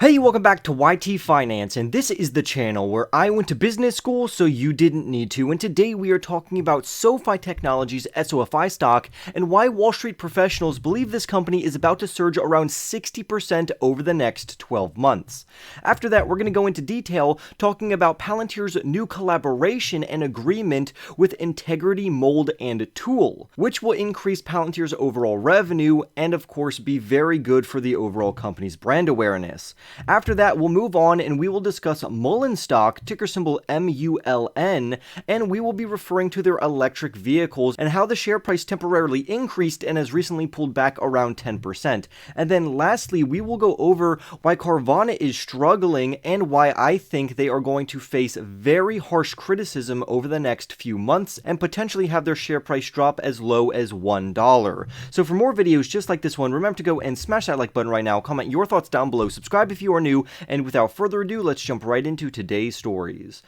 Hey, welcome back to YT Finance, and this is the channel where I went to business school so you didn't need to, and today we are talking about Sofi Technologies SOFI stock and why Wall Street professionals believe this company is about to surge around 60% over the next 12 months. After that, we're going to go into detail talking about Palantir's new collaboration and agreement with Integrity Mold and Tool, which will increase Palantir's overall revenue and of course be very good for the overall company's brand awareness. After that, we'll move on and we will discuss MULN stock, ticker symbol MULN, and we will be referring to their electric vehicles and how the share price temporarily increased and has recently pulled back around 10%. And then lastly, we will go over why Carvana is struggling and why I think they are going to face very harsh criticism over the next few months and potentially have their share price drop as low as $1. So for more videos just like this one, remember to go and smash that like button right now, comment your thoughts down below, subscribe if you are new, and without further ado, let's jump right into today's stories.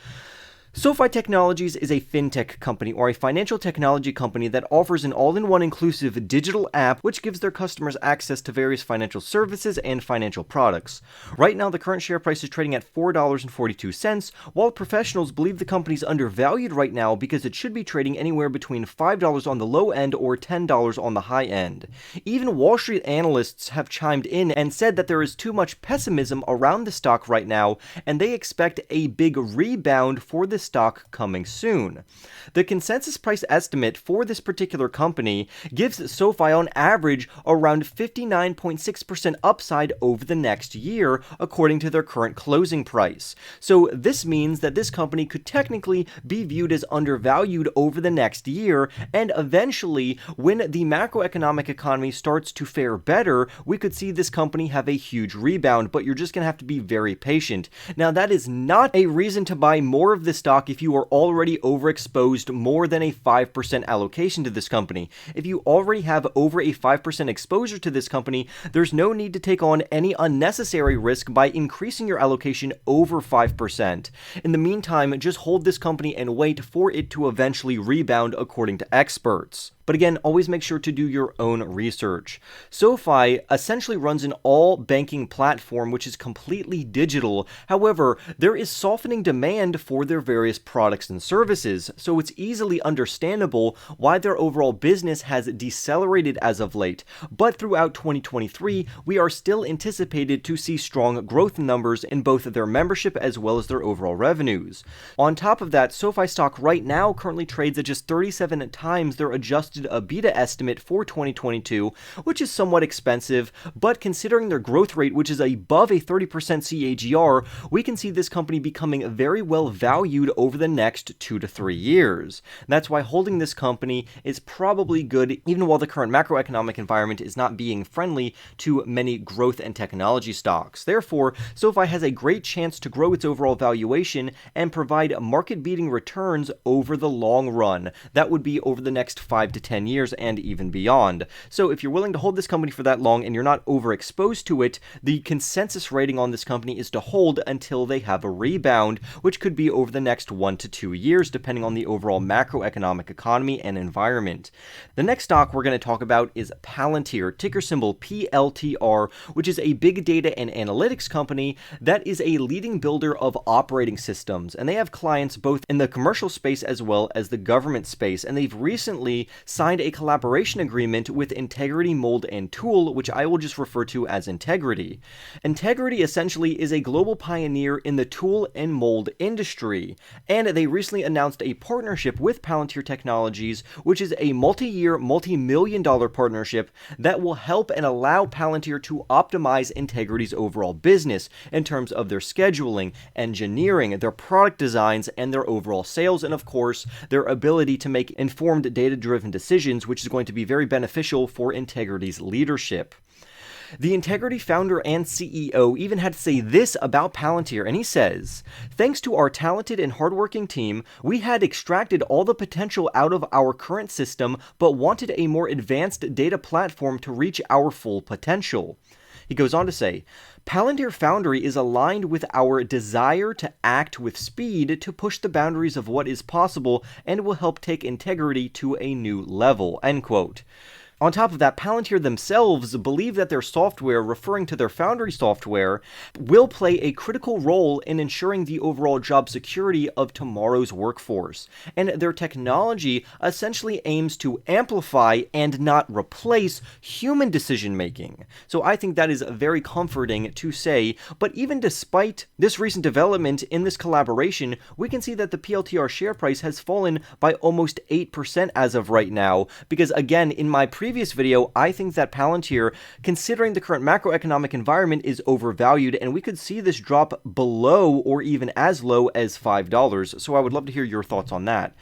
Sofi Technologies is a fintech company or a financial technology company that offers an all-in-one inclusive digital app which gives their customers access to various financial services and financial products. Right now, the current share price is trading at $4.42, while professionals believe the company is undervalued right now because it should be trading anywhere between $5 on the low end or $10 on the high end. Even Wall Street analysts have chimed in and said that there is too much pessimism around the stock right now, and they expect a big rebound for the stock coming soon. The consensus price estimate for this particular company gives Sofi on average around 59.6% upside over the next year, according to their current closing price. So this means that this company could technically be viewed as undervalued over the next year, and eventually, when the macroeconomic economy starts to fare better, we could see this company have a huge rebound, but you're just going to have to be very patient. Now, that is not a reason to buy more of this stock if you are already overexposed more than a 5% allocation to this company. If you already have over a 5% exposure to this company, there's no need to take on any unnecessary risk by increasing your allocation over 5%. In the meantime, just hold this company and wait for it to eventually rebound according to experts. But again, always make sure to do your own research. Sofi essentially runs an all-banking platform which is completely digital. However, there is softening demand for their various products and services, so it's easily understandable why their overall business has decelerated as of late. But throughout 2023, we are still anticipated to see strong growth numbers in both their membership as well as their overall revenues. On top of that, Sofi stock right now currently trades at just 37 times their adjusted EBITDA estimate for 2022, which is somewhat expensive, but considering their growth rate, which is above a 30% CAGR, we can see this company becoming very well valued over the next 2 to 3 years. That's why holding this company is probably good, even while the current macroeconomic environment is not being friendly to many growth and technology stocks. Therefore, Sofi has a great chance to grow its overall valuation and provide market-beating returns over the long run. That would be over the next 5 to 10 years and even beyond. So if you're willing to hold this company for that long and you're not overexposed to it, the consensus rating on this company is to hold until they have a rebound, which could be over the next 1 to 2 years, depending on the overall macroeconomic economy and environment. The next stock we're going to talk about is Palantir, ticker symbol PLTR, which is a big data and analytics company that is a leading builder of operating systems, and they have clients both in the commercial space as well as the government space, and they've recently signed a collaboration agreement with Integrity Mold and Tool, which I will just refer to as Integrity. Integrity essentially is a global pioneer in the tool and mold industry, and they recently announced a partnership with Palantir Technologies, which is a multi-year, multi-million-dollar partnership that will help and allow Palantir to optimize Integrity's overall business in terms of their scheduling, engineering, their product designs, and their overall sales, and of course, their ability to make informed data-driven decisions, which is going to be very beneficial for Integrity's leadership. The Integrity founder and CEO even had to say this about Palantir, and he says, "Thanks to our talented and hardworking team, we had extracted all the potential out of our current system, but wanted a more advanced data platform to reach our full potential." He goes on to say, Palantir Foundry is aligned with our desire to act with speed to push the boundaries of what is possible and will help take Integrity to a new level, end quote. On top of that, Palantir themselves believe that their software, referring to their Foundry software, will play a critical role in ensuring the overall job security of tomorrow's workforce. And their technology essentially aims to amplify and not replace human decision making. So I think that is very comforting to say, but even despite this recent development in this collaboration, we can see that the PLTR share price has fallen by almost 8% as of right now, because again, in my previous video, I think that Palantir, considering the current macroeconomic environment, is overvalued, and we could see this drop below or even as low as $5, so I would love to hear your thoughts on that.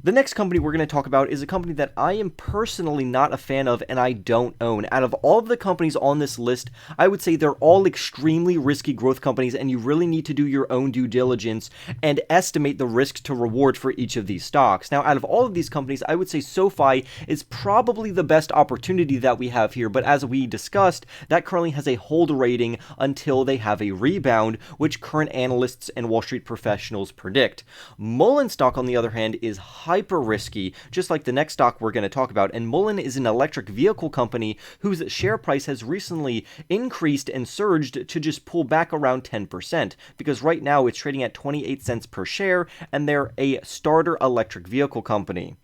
The next company we're going to talk about is a company that I am personally not a fan of and I don't own. Out of all of the companies on this list, I would say they're all extremely risky growth companies, and you really need to do your own due diligence and estimate the risk to reward for each of these stocks. Now, out of all of these companies, I would say SoFi is probably the best opportunity that we have here, but as we discussed, that currently has a hold rating until they have a rebound, which current analysts and Wall Street professionals predict. MULN stock, on the other hand, is hyper risky, just like the next stock we're going to talk about, and MULN is an electric vehicle company whose share price has recently increased and surged to just pull back around 10%, because right now it's trading at 28 cents per share, and they're a starter electric vehicle company.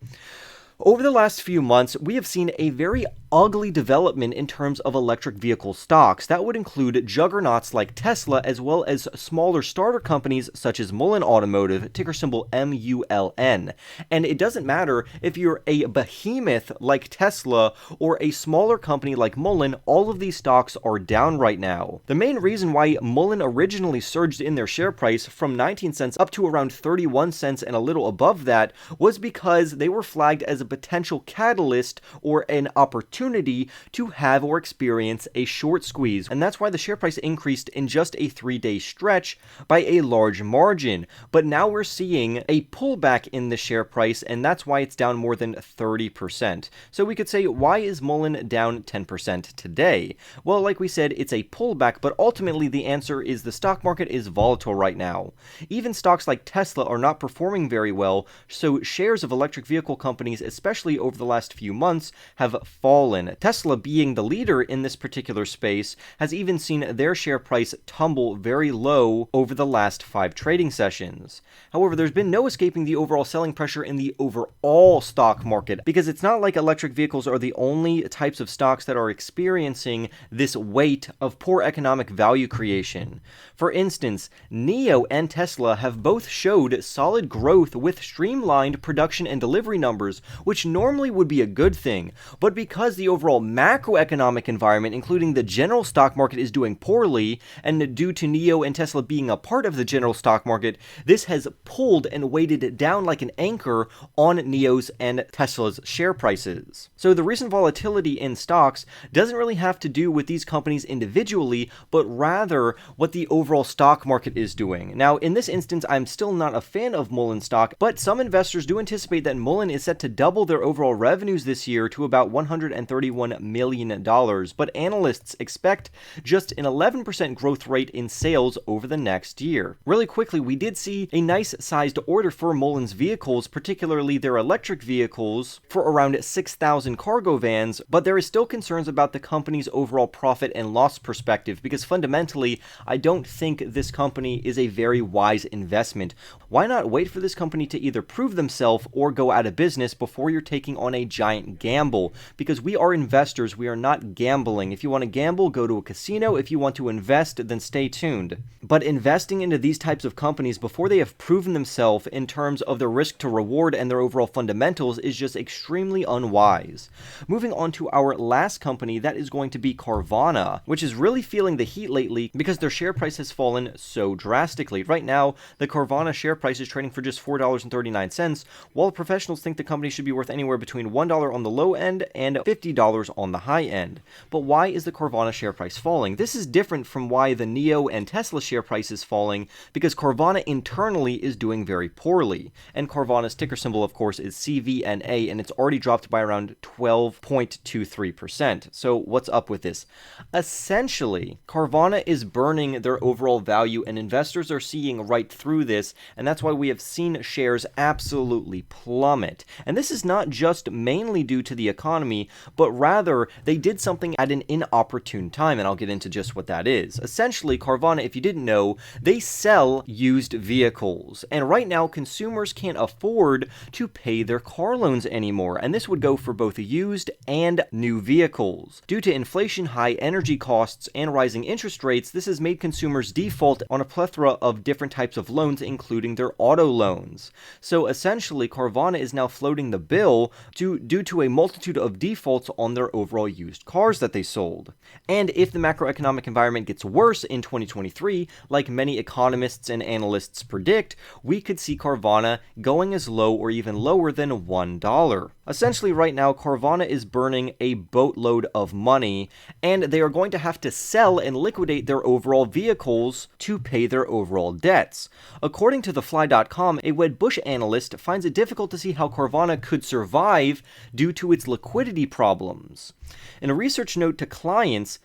Over the last few months, we have seen a very ugly development in terms of electric vehicle stocks. That would include juggernauts like Tesla, as well as smaller starter companies such as MULN Automotive, ticker symbol MULN. And it doesn't matter if you're a behemoth like Tesla or a smaller company like MULN, all of these stocks are down right now. The main reason why MULN originally surged in their share price from 19 cents up to around 31 cents and a little above that was because they were flagged as a potential catalyst or an opportunity to have or experience a short squeeze, and that's why the share price increased in just a 3-day stretch by a large margin. But now we're seeing a pullback in the share price, and that's why it's down more than 30%. So we could say, why is MULN down 10% today? Well, like we said, it's a pullback, but ultimately the answer is the stock market is volatile right now. Even stocks like Tesla are not performing very well, so shares of electric vehicle companies, especially over the last few months, have fallen. Tesla, being the leader in this particular space, has even seen their share price tumble very low over the last 5 trading sessions. However, there's been no escaping the overall selling pressure in the overall stock market, because it's not like electric vehicles are the only types of stocks that are experiencing this weight of poor economic value creation. For instance, NIO and Tesla have both showed solid growth with streamlined production and delivery numbers, which normally would be a good thing, but because the overall macroeconomic environment, including the general stock market, is doing poorly, and due to NIO and Tesla being a part of the general stock market, this has pulled and weighted down like an anchor on NIO's and Tesla's share prices. So the recent volatility in stocks doesn't really have to do with these companies individually, but rather what the overall stock market is doing. Now, in this instance, I'm still not a fan of MULN stock, but some investors do anticipate that MULN is set to double their overall revenues this year to about $131 million, but analysts expect just an 11% growth rate in sales over the next year. Really quickly, we did see a nice sized order for MULN's vehicles, particularly their electric vehicles, for around 6,000 cargo vans, but there is still concerns about the company's overall profit and loss perspective, because fundamentally, I don't think this company is a very wise investment. Why not wait for this company to either prove themselves or go out of business before you're taking on a giant gamble? Because we are investors, we are not gambling. If you want to gamble, go to a casino. If you want to invest, then stay tuned. But investing into these types of companies before they have proven themselves in terms of their risk to reward and their overall fundamentals is just extremely unwise. Moving on to our last company, that is going to be Carvana, which is really feeling the heat lately because their share price has fallen so drastically. Right now, the Carvana share price is trading for just $4.39, while professionals think the company should be worth anywhere between $1 on the low end and $50 on the high end. But why is the Carvana share price falling? This is different from why the NIO and Tesla share price is falling, because Carvana internally is doing very poorly. And Carvana's ticker symbol, of course, is CVNA, and it's already dropped by around 12.23%. So what's up with this? Essentially, Carvana is burning their overall value, and investors are seeing right through this, and that's why we have seen shares absolutely plummet. And this is not just mainly due to the economy, but rather they did something at an inopportune time, and I'll get into just what that is. Essentially, Carvana, if you didn't know, they sell used vehicles, and right now consumers can't afford to pay their car loans anymore, and this would go for both used and new vehicles. Due to inflation, high energy costs, and rising interest rates, this has made consumers default on a plethora of different types of loans, including their auto loans. So essentially, Carvana is now floating the bill due to a multitude of defaults on their overall used cars that they sold. And if the macroeconomic environment gets worse in 2023, like many economists and analysts predict, we could see Carvana going as low or even lower than $1. Essentially, right now, Carvana is burning a boatload of money, and they are going to have to sell and liquidate their overall vehicles to pay their overall debts. According to TheFly.com, a Wedbush analyst finds it difficult to see how Carvana could survive due to its liquidity problems. In a research note to clients,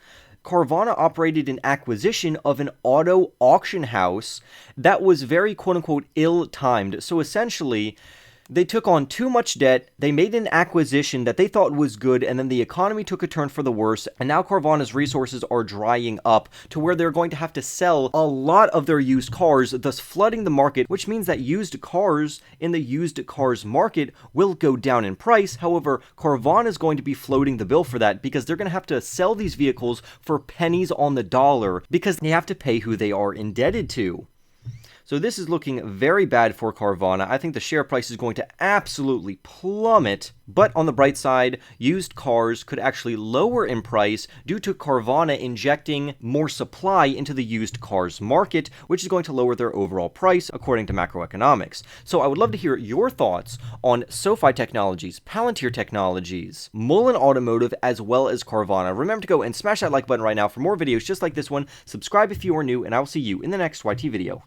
Carvana operated an acquisition of an auto auction house that was very quote-unquote ill-timed. So essentially, they took on too much debt, they made an acquisition that they thought was good, and then the economy took a turn for the worse, and now Carvana's resources are drying up to where they're going to have to sell a lot of their used cars, thus flooding the market, which means that used cars in the used cars market will go down in price. However, Carvana is going to be floating the bill for that because they're going to have to sell these vehicles for pennies on the dollar because they have to pay who they are indebted to. So this is looking very bad for Carvana. I think the share price is going to absolutely plummet. But on the bright side, used cars could actually lower in price due to Carvana injecting more supply into the used cars market, which is going to lower their overall price according to macroeconomics. So I would love to hear your thoughts on Sofi Technologies, Palantir Technologies, MULN Automotive, as well as Carvana. Remember to go and smash that like button right now for more videos just like this one. Subscribe if you are new, and I will see you in the next YT video.